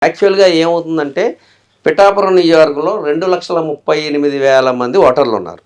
యాక్చువల్గా ఏమవుతుందంటే పిఠాపురం నియోజకవర్గంలో 2,38,000 మంది ఓటర్లు ఉన్నారు.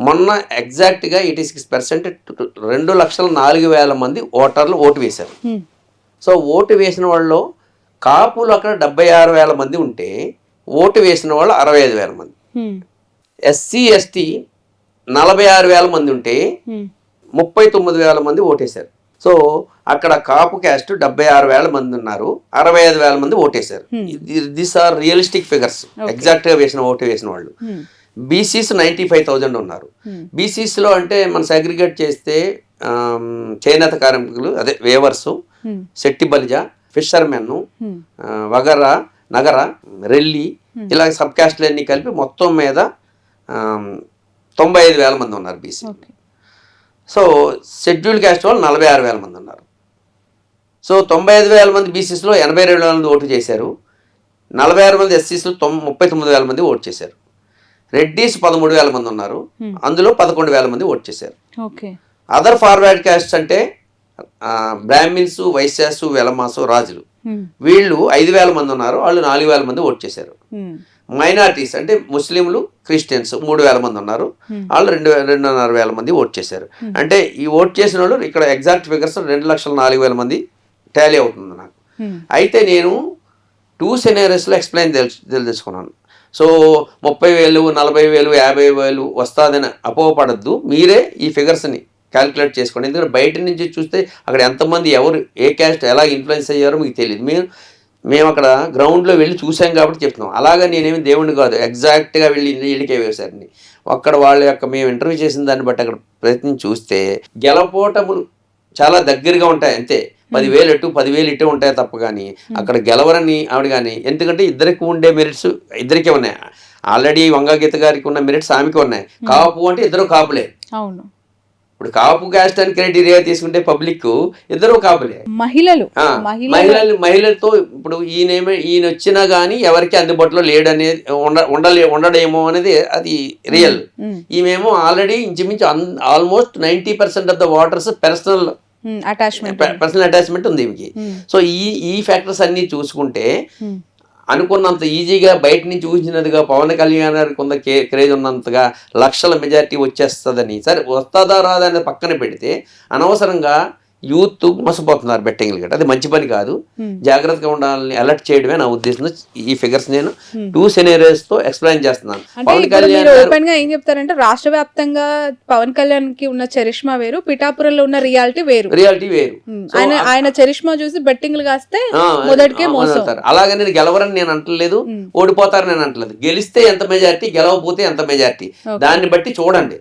మొన్న ఎగ్జాక్ట్గా 86% 2,04,000 మంది ఓటర్లు ఓటు వేశారు. సో ఓటు వేసిన వాళ్ళు కాపులు అక్కడ 76,000 మంది ఉంటే ఓటు వేసిన వాళ్ళు 65,000 మంది. ఎస్సీ ఎస్టీ 46,000 మంది ఉంటే 39,000 మంది ఓటేశారు. సో అక్కడ కాపు క్యాస్ట్ 76,000 మంది ఉన్నారు, 65,000 మంది ఓటేశారు. These are realistic figures, exact గా ఓటు వేసిన వాళ్ళు. బీసీస్ 95,000 ఉన్నారు. బీసీస్లో అంటే మనం సెగ్రిగేట్ చేస్తే చేనేత కార్మికులు, అదే వేవర్సు, శెట్టి బలిజ, ఫిషర్మెన్, వగర, నగర, రెల్లి, ఇలా సబ్ క్యాస్ట్లు అన్ని కలిపి మొత్తం మీద 95,000 మంది ఉన్నారు బీసీ. సో షెడ్యూల్డ్ క్యాస్ట్ వాళ్ళు 46,000 మంది ఉన్నారు. సో 95,000 మంది బీసీస్లో 82,000 మంది ఓటు చేశారు. 46 మంది ఎస్సీస్లో 39,000 మంది ఓటు చేశారు. రెడ్డీస్ 13,000 మంది ఉన్నారు, అందులో 11,000 మంది ఓటు చేశారు. అదర్ ఫార్వర్డ్ క్యాస్ట్ అంటే బ్రాహ్మిన్స్, వైశ్యాసు, వెలమాసు, రాజులు, వీళ్ళు 5,000 మంది ఉన్నారు, వాళ్ళు 4,000 మంది ఓటు చేశారు. మైనారిటీస్ అంటే ముస్లింలు, క్రిస్టియన్స్ 3,000 మంది ఉన్నారు, వాళ్ళు 2,500 మంది ఓట్ చేశారు. అంటే ఈ ఓట్ చేసిన వాళ్ళు ఇక్కడ ఎగ్జాక్ట్ ఫిగర్స్ 2,04,000 మంది టాలీ అవుతుంది నాకు. అయితే నేను 2 సెనేరియస్లో ఎక్స్ప్లెయిన్ తెలుసుకున్నాను. సో 30,000, 40,000, 50,000 వస్తుందని అపోహపడద్దు, మీరే ఈ ఫిగర్స్ని క్యాలిక్యులేట్ చేసుకోండి. ఎందుకంటే బయట నుంచి చూస్తే అక్కడ ఎంతమంది ఎవరు ఏ క్యాస్ట్ ఎలా ఇన్ఫ్లుయెన్స్ అయ్యారో మీకు తెలియదు. మేము అక్కడ గ్రౌండ్లో వెళ్ళి చూసాం కాబట్టి చెప్తున్నాం. అలాగా నేనేమి దేవుడిని కాదు, ఎగ్జాక్ట్గా వెళ్ళి ఇళ్ళకే వేశారని. అక్కడ వాళ్ళ యొక్క మేము ఇంటర్వ్యూ చేసిన దాన్ని బట్టి అక్కడ ప్రయత్నం చూస్తే గెలపోటములు చాలా దగ్గరగా ఉంటాయి అంతే. 10,000 ఎటు 10,000 ఇటే ఉంటాయి తప్ప కానీ అక్కడ గెలవరని ఆవిడ కానీ. ఎందుకంటే ఇద్దరికి ఉండే మెరిట్స్ ఇద్దరికే ఉన్నాయి. ఆల్రెడీ వంగాగీత గారికి ఉన్న మెరిట్స్ ఆమెకి ఉన్నాయి. కాపు అంటే ఇద్దరు కాపులే. అవును, ఇప్పుడు కాపు క్యాస్ట్ అని క్రైటీరియా తీసుకుంటే పబ్లిక్ ఇద్దరు కాపులే. మహిళలతో ఇప్పుడు ఈయన వచ్చినా గానీ ఎవరికి అందుబాటులో లేడనేది ఉండడేమో అనేది అది రియల్. ఈమెమో ఆల్రెడీ ఇంచుమించు almost 90% of the voters personal attachment ఉంది ఈమెకి. సో ఈ ఫ్యాక్టర్స్ అన్ని చూసుకుంటే అనుకున్నంత ఈజీగా బయట నుంచి ఊహించినదిగా పవన్ కళ్యాణ్ గారికి కొంత క్రేజ్ ఉన్నంతగా లక్షల మెజారిటీ వచ్చేస్తుందని, సరే వస్తుందా రాదా అనేది పక్కన పెడితే అనవసరంగా యూత్ మోసపోతున్నారు బెట్టింగ్లు గట్రా. అది మంచి పని కాదు, జాగ్రత్తగా ఉండాలని అలర్ట్ చేయడమే నా ఉద్దేశంతో ఈ ఫిగర్స్ నేను 2 సెనేరియోస్ తో ఎక్స్ప్లెయిన్ చేస్తున్నాను. పవన్ కళ్యాణ్ ఓపెన్ గా ఏం చెప్తారంటే రాష్ట్ర వ్యాప్తంగా పవన్ కళ్యాణ్ కి ఉన్న చరిష్మా వేరు, పిఠాపురంలో ఉన్న రియాలిటీ వేరు. ఆయన చరిష్మా చూసి బెట్టింగ్లు కాస్తే మొదటికే మోసపోతారు. అలాగే నేను గెలవరని నేను అంటలేదు, ఓడిపోతారని నేను అంటలేదు. గెలిస్తే ఎంత మెజారిటీ, గెలవకపోతే ఎంత మెజారిటీ, దాన్ని బట్టి చూడండి.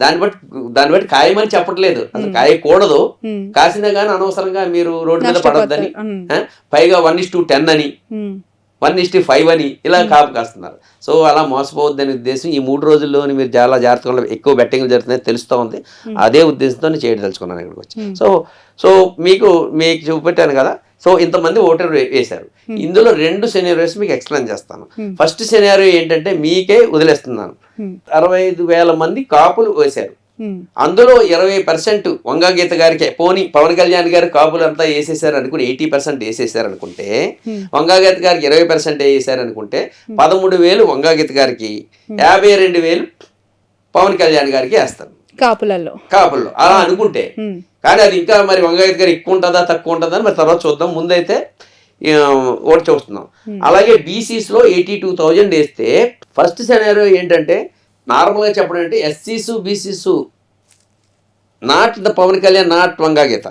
దాన్ని బట్టి ఖాయమని చెప్పట్లేదు, అసలు ఖాయకూడదు. కాసినా కానీ అనవసరంగా మీరు రోడ్డు మీద పడొద్దని, పైగా 1:10 అని 1:5 అని ఇలా కాపు కాస్తున్నారు. సో అలా మోసపోవద్దని ఉద్దేశం. ఈ 3 రోజుల్లోని మీరు చాలా జాగ్రత్తగా ఎక్కువ బెట్టింగ్లు జరుగుతున్నాయి తెలుస్తూ ఉంది. అదే ఉద్దేశంతో చేయడం తెలుసుకున్నాను ఇక్కడికి వచ్చి. సో మీకు చూపెట్టాను కదా. సో ఇంతమంది ఓటర్ వేశారు. ఇందులో 2 సెనేరియోస్ మీకు ఎక్స్ప్లెయిన్ చేస్తాను. ఫస్ట్ సెనేరియో ఏంటంటే మీకే వదిలేస్తున్నాను. 65,000 మంది కాపులు వేశారు. అందులో 20% వంగాగీత గారికి, పోనీ పవన్ కళ్యాణ్ గారు కాపులు అంతా వేసేసారు అనుకుని 80% వేసేసారు అనుకుంటే, వంగాగీత గారికి 20% వేసారు అనుకుంటే 13,000 వంగాగీత గారికి, 52,000 పవన్ కళ్యాణ్ గారికి వేస్తారు కాపుల్లో అలా అనుకుంటే. కానీ అది ఇంకా మరి వంగాగీత గారు ఎక్కువ ఉంటుందా తక్కువ ఉంటుందా అని మరి తర్వాత చూద్దాం. ముందైతే ఓటు చూస్తున్నాం. అలాగే బీసీస్లో 82,000 వేస్తే ఫస్ట్ సెనేరియో ఏంటంటే నార్మల్గా చెప్పడం అంటే ఎస్సీసు బీసీసు not the Pawan Kalyan, not Vanga Geetha,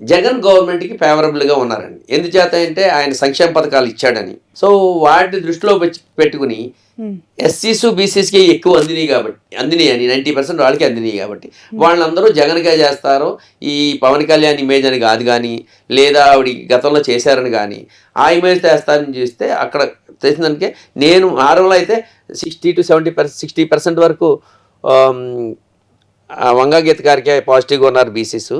Jagan గవర్నమెంట్కి ఫేవరబుల్గా ఉన్నారండి. ఎందుచేత అంటే ఆయన సంక్షేమ పథకాలు ఇచ్చాడని. సో వాటిని దృష్టిలో పెట్టుకుని ఎస్సీసు బీసీస్కి ఎక్కువ అందినాయి అని 90% వాళ్ళకి అందినాయి కాబట్టి వాళ్ళందరూ జగన్గా చేస్తారు, ఈ పవన్ కళ్యాణ్ ఇమేజ్ అని కాదు కానీ, లేదా ఆవిడ గతంలో చేశారని కానీ ఆ ఇమేజ్ తెస్తారని చూస్తే అక్కడ తెలిసిందానికే నేను నార్మల్ అయితే 60 to 70%, 60% వరకు వంగాగీత గారికి పాజిటివ్గా ఉన్నారు బీసీస్,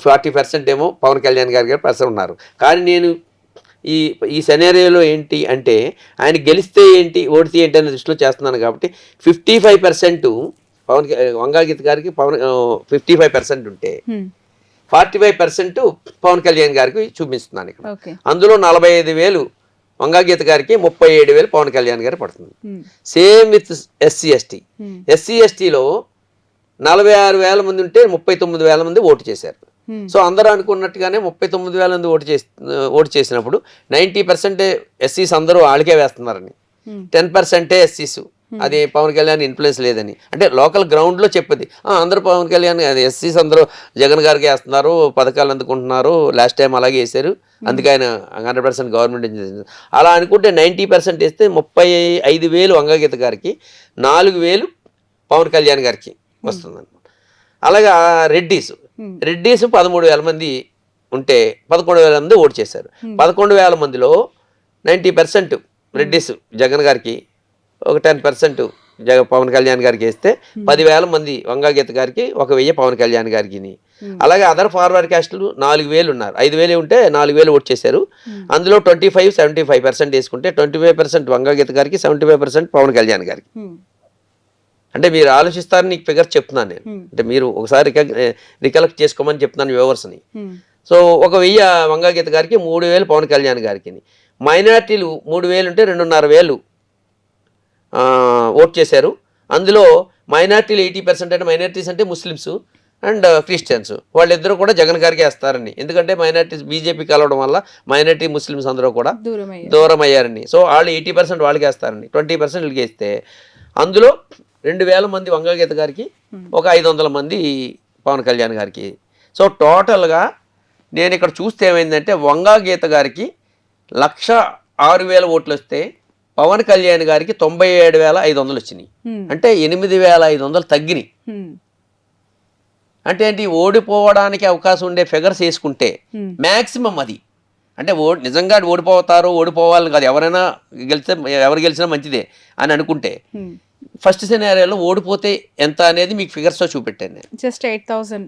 40% ఏమో పవన్ కళ్యాణ్ గారికి ఉన్నారు. కానీ నేను ఈ సెనేరియోలో ఏంటి అంటే ఆయన గెలిస్తే ఏంటి ఓడితే ఏంటి అనే దృష్టిలో చేస్తున్నాను కాబట్టి 55% వంగాగీత గారికి 55% ఉంటే 45% పవన్ కళ్యాణ్ గారికి చూపిస్తున్నాను ఇక్కడ. ఓకే. అందులో 45,000 వంగాగీత గారికి, 37,000 పవన్ కళ్యాణ్ గారికి పడుతుంది. Same with SC ST. SC ఎస్టీలో 46,000 మంది ఉంటే 39,000 మంది ఓటు చేశారు. సో అందరూ అనుకున్నట్టుగానే 39,000 మంది ఓటు చేసినప్పుడు 90% ఎస్సీస్ అందరూ వాళ్ళకే వేస్తున్నారని, 10% ఎస్సీస్, అది పవన్ కళ్యాణ్ ఇన్ఫ్లుయెన్స్ లేదని, అంటే లోకల్ గ్రౌండ్లో చెప్పేది. అందరూ పవన్ కళ్యాణ్, అది ఎస్సీస్ అందరూ జగన్ గారికి వేస్తున్నారు, పథకాలు అందుకుంటున్నారు, లాస్ట్ టైం అలాగే వేశారు, అందుకే ఆయన 100% గవర్నమెంట్. అలా అనుకుంటే 90% వేస్తే 35,000 వంగాగీత గారికి, 4,000 పవన్ కళ్యాణ్ గారికి వస్తుంది అనమాట. అలాగే రెడ్డీస్ 13,000 మంది ఉంటే 11,000 మంది ఓటు చేశారు. 11,000 మందిలో 90% రెడ్డీస్ జగన్ గారికి, ఒక 10% పవన్ కళ్యాణ్ గారికి వేస్తే 10,000 మంది వంగాగీత గారికి, 1,000 పవన్ కళ్యాణ్ గారికి. అలాగే అదర్ ఫార్వర్డ్ క్యాస్టులు 4,000 ఉన్నారు. 5,000 ఉంటే 4,000 ఓటు చేశారు. అందులో 75% వేసుకుంటే 25% వంగాగీత గారికి, 75% పవన్ కళ్యాణ్ గారికి. అంటే మీరు ఆలోచిస్తారని నీకు ఫిగర్ చెప్తున్నాను నేను, అంటే మీరు ఒకసారి రికలెక్ట్ చేసుకోమని చెప్తున్నాను వ్యూవర్స్ని. సో 1,000 వంగాగీత గారికి, 3,000 పవన్ కళ్యాణ్ గారికి. మైనార్టీలు 3,000 ఉంటే 2,500 ఓట్ చేశారు. అందులో మైనార్టీలు 80%, అంటే మైనార్టీస్ అంటే ముస్లిమ్స్ అండ్ క్రిస్టియన్స్, వాళ్ళిద్దరూ కూడా జగన్ గారికి వేస్తారని. ఎందుకంటే మైనార్టీస్ బీజేపీ కలవడం వల్ల మైనార్టీ ముస్లిమ్స్ అందరూ కూడా దూరం అయ్యారని. సో వాళ్ళు 80% వాళ్ళకి వేస్తారని, 20% వీళ్ళకి వేస్తే అందులో 2,000 మంది వంగాగీత గారికి, ఒక 500 మంది పవన్ కళ్యాణ్ గారికి. సో టోటల్గా నేను ఇక్కడ చూస్తే ఏమైందంటే వంగాగీత గారికి 106,000 ఓట్లు వస్తే పవన్ కళ్యాణ్ గారికి 97,500 వచ్చినాయి. అంటే 8,500 తగ్గినాయి. అంటే ఏంటి, ఓడిపోవడానికి అవకాశం ఉండే ఫిగర్స్ వేసుకుంటే మ్యాక్సిమం అది, అంటే నిజంగా ఓడిపోతారు, ఓడిపోవాలని కాదు, ఎవరైనా గెలిస్తే ఎవరు గెలిచినా మంచిదే అని అనుకుంటే ఫస్ట్ సినారియోలో ఓడిపోతే ఎంత అనేది మీకు ఫిగర్స్తో చూపెట్టాను నేను. జస్ట్ 8,000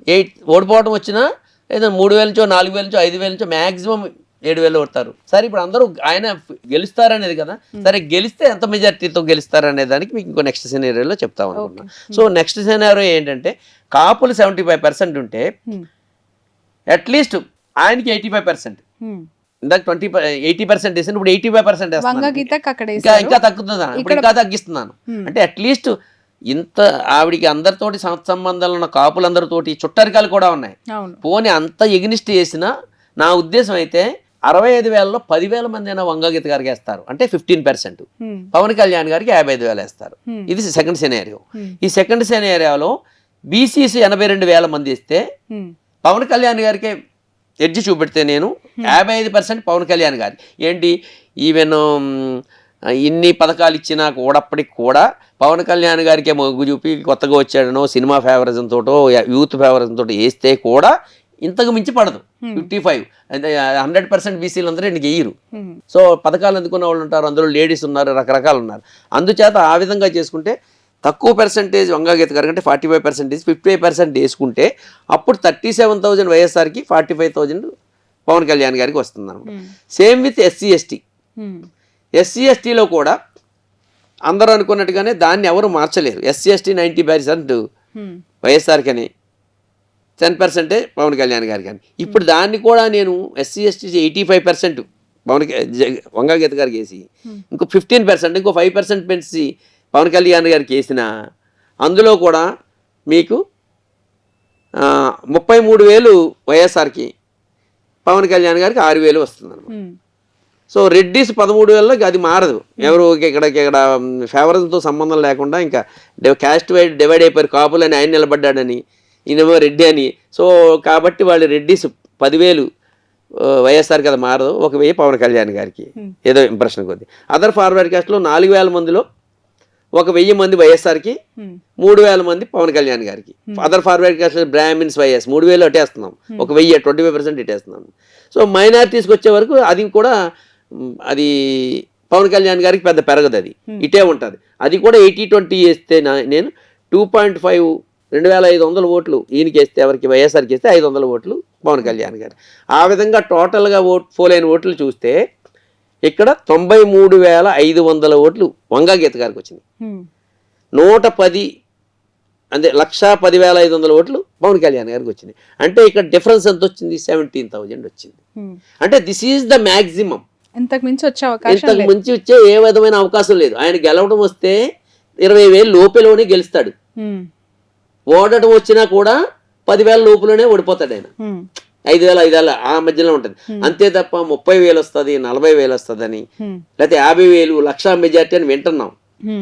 ఓడిపోవడం వచ్చినా ఏదో 3,000 నుంచో 4,000 నుంచో 5,000 నుంచో మ్యాక్సిమం 7,000 ఓడతారు. సరే ఇప్పుడు అందరూ ఆయన గెలుస్తారనేది కదా, సరే గెలిస్తే ఎంత మెజార్టీతో గెలుస్తారనే దానికి మీకు ఇంకో నెక్స్ట్ సినారియోలో చెప్తాం అనుకున్నా. సో నెక్స్ట్ సినారియో ఏంటంటే కాపులు 75% ఉంటే అట్లీస్ట్ ఆయనకి 85%, ఇందాక 80% వేసాను, ఇప్పుడు 85% వేస్తాను, ఇంకా తగ్గుతున్నాను, ఇప్పుడు ఇంకా తగ్గిస్తున్నాను. అంటే అట్లీస్ట్ ఇంత ఆవిడికి అందరితోటి సంబంధాలు ఉన్న కాపులందరితోటి చుట్టరికాలు కూడా ఉన్నాయి. పోనీ అంత ఎగ్నిస్ట్ చేసినా నా ఉద్దేశం అయితే 65,000లో 10,000 మంది అయినా వంగాగీత గారికి వేస్తారు, అంటే 15%. పవన్ కళ్యాణ్ గారికి 55,000 వేస్తారు. ఇది సెకండ్ సినారియో. ఈ సెకండ్ సినారియోలో బీసీసీ 82,000 మంది ఇస్తే పవన్ కళ్యాణ్ గారికి ఎడ్జి చూపెడితే నేను 55% పవన్ కళ్యాణ్ గారి. ఏంటి, ఈవెన్ ఇన్ని పథకాలు ఇచ్చినా కూడప్పటికి కూడా పవన్ కళ్యాణ్ గారికే మొగ్గు చూపి కొత్తగా వచ్చాడనో సినిమా ఫేవరిజం తోటో యూత్ ఫేవరిజం తోటో వేస్తే కూడా ఇంతకు మించి పడదు. 55 అంటే 100% బీసీలు అందరూ ఇంటికి వేయరు. సో పథకాలు అందుకున్న వాళ్ళు ఉంటారు, అందులో లేడీస్ ఉన్నారు, రకరకాలు ఉన్నారు. అందుచేత ఆ విధంగా చేసుకుంటే తక్కువ పర్సెంటేజ్ వంగాగీత గారికి, అంటే 45%, 55% వేసుకుంటే అప్పుడు 37,000 వైఎస్ఆర్కి, 45,000 పవన్ కళ్యాణ్ గారికి వస్తుంది అనమాట. Same with SC ST. SC ఎస్టీలో కూడా అందరూ అనుకున్నట్టుగానే దాన్ని ఎవరు మార్చలేరు. ఎస్సీ ఎస్టీ 90% వైఎస్ఆర్కి అని, 10% పవన్ కళ్యాణ్ గారికి అని. ఇప్పుడు దాన్ని కూడా నేను ఎస్సీ ఎస్టీ 85% వంగాగీత గారికి వేసి ఇంకో 15%, ఇంకో 5% పెంచి పవన్ కళ్యాణ్ గారికి వేసిన, అందులో కూడా మీకు 33,000 వైఎస్ఆర్కి, పవన్ కళ్యాణ్ గారికి 6,000 వస్తుంది అనమాట. సో రెడ్డిస్ 13,000లో అది మారదు. ఎవరు ఇక్కడ ఫేవరిజంతో సంబంధం లేకుండా ఇంకా క్యాస్ట్ డివైడ్ అయిపోయారు. కాపులు అని ఆయన నిలబడ్డాడని, ఈయనేమో రెడ్డి అని. సో కాబట్టి వాళ్ళు రెడ్డిస్ 10,000 వైఎస్ఆర్కి అది మారదు, 1,000 పవన్ కళ్యాణ్ గారికి, ఏదో ఇంప్రెషన్ కొద్ది. అదర్ ఫార్వర్డ్ క్యాస్ట్లో 4,000 మందిలో 1,000 మంది వైఎస్ఆర్కి, 3,000 మంది పవన్ కళ్యాణ్ గారికి. Other forward caste Brahmins YS 3,000 అటేస్తున్నాం, 1,000 25% ఇటేస్తున్నాం. సో మైనారిటీస్కి వచ్చే వరకు అది కూడా అది పవన్ కళ్యాణ్ గారికి పెద్ద పెరగదు, అది ఇటే ఉంటుంది. అది కూడా 80-20 వేస్తే నేను 2.5 2,500 ఓట్లు ఈయనకి వేస్తే, ఎవరికి వైఎస్ఆర్కి వేస్తే 500 ఓట్లు పవన్ కళ్యాణ్ గారు. ఆ విధంగా టోటల్గా పోలైన ఓట్లు చూస్తే ఇక్కడ 93,500 ఓట్లు వంగాగీత గారికి వచ్చింది. 110 అంటే 1,10,500 ఓట్లు పవన్ కళ్యాణ్ గారికి వచ్చినాయి. అంటే ఇక్కడ డిఫరెన్స్ ఎంత వచ్చింది? 17,000 వచ్చింది. అంటే దిస్ ఈజ్ ద మ్యాక్సిమం. ఇంతకు మించి వచ్చే అవకాశం ఇంతకు మించి వచ్చే ఏ విధమైన అవకాశం లేదు. ఆయన గెలవడం వస్తే 20,000 లోపలనే గెలుస్తాడు. ఓడటం వచ్చినా కూడా 10,000 లోపులోనే ఓడిపోతాడు ఆయన. 5,000 ఆ మధ్యలో ఉంటది. అంతే తప్ప 30,000 వస్తుంది, 40,000 వస్తుందని, లేకపోతే 50,000 లక్ష మెజార్టీ అని వింటున్నాం.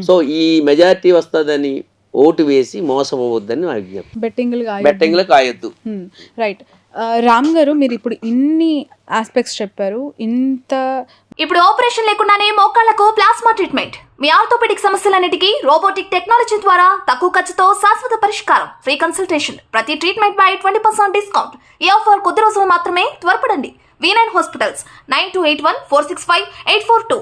సో ఈ మెజార్టీ వస్తుందని ఓటు వేసి మోసం అవ్వద్దని నా విజ్ఞప్తి. బెట్టింగ్లు కాయొద్దు. రైట్. రామ్ గారు, మీరు ఇప్పుడు ఇన్ని ఆస్పెక్ట్స్ చెప్పారు. ఇప్పుడు ఆపరేషన్ లేకుండానే మోకాళ్లకు ప్లాస్మా ట్రీట్మెంట్, మీ ఆర్థోపెడిక్ సమస్యలన్నిటికీ రోబోటిక్ టెక్నాలజీ ద్వారా తక్కువ ఖర్చుతో శాశ్వత పరిష్కారం, ఫ్రీ కన్సల్టేషన్, ప్రతి ట్రీట్మెంట్ పై 20% డిస్కౌంట్. ఈ ఆఫర్ కొద్ది రోజులు మాత్రమే, త్వరపడండి. V9 hospitals 9281465842.